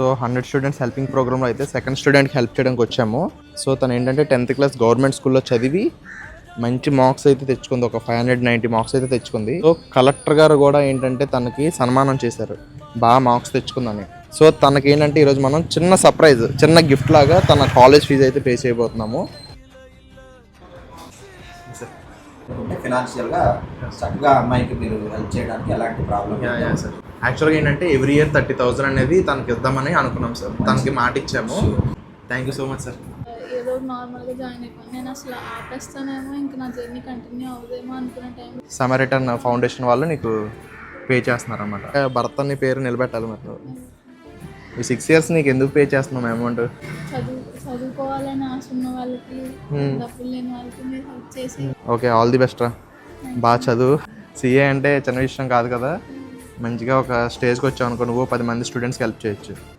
So 100 students helping ప్రోగ్రామ్లో అయితే second స్టూడెంట్కి హెల్ప్ చేయడానికి వచ్చాము. సో తను ఏంటంటే 10th క్లాస్ గవర్నమెంట్ స్కూల్లో చదివి మంచి మార్క్స్ అయితే తెచ్చుకుంది, ఒక 590 మార్క్స్ అయితే తెచ్చుకుంది. సో కలెక్టర్ గారు కూడా ఏంటంటే తనకి సన్మానం చేశారు బాగా మార్క్స్ తెచ్చుకుందని. సో తనకి ఏంటంటే ఈరోజు మనం చిన్న సర్ప్రైజ్, చిన్న గిఫ్ట్ లాగా తన కాలేజ్ ఫీజు అయితే పే చేయబోతున్నాము. ఫినాన్షియల్గా చక్కగా అమ్మాయికి మీరు హెల్ప్ చేయడానికి ఎలాంటి ప్రాబ్లం సార్. యాక్చువల్గా ఏంటంటే ఎవ్రీ ఇయర్ 30,000 అనేది తనకి ఇద్దామని అనుకున్నాం సార్. తనకి మాట ఇచ్చాము. Thank you so much sir. ఏదో నార్మల్గా జాయిన్ అయిపోయాను. నేను అసలు ఆపేస్తానేమో, ఇంకా నా జర్నీ కంటిన్యూ అవుదేమో అనుకునే టైం సమరిటన్ ఫౌండేషన్ వాళ్ళు నీకు పే చేస్తున్నారు అనమాట. భర్త నీ పేరు నిలబెట్టాలి. మరి ఈ 6 years నీకు ఎందుకు పే చేస్తున్నాం అమౌంట్? చదువుకోవాలని ఆశ ఉన్న వాళ్ళకి, డబ్బులు లేని వాళ్ళకి మీరు హెల్ప్ చేసి. ఓకే, ఆల్ ది బెస్ట్ రా. బాగా చదువు. సిఏ అంటే చిన్న విషయం కాదు కదా. మంచిగా ఒక స్టేజ్కి వచ్చావు అనుకో, నువ్వు 10 మంది స్టూడెంట్స్కి హెల్ప్ చేయొచ్చు.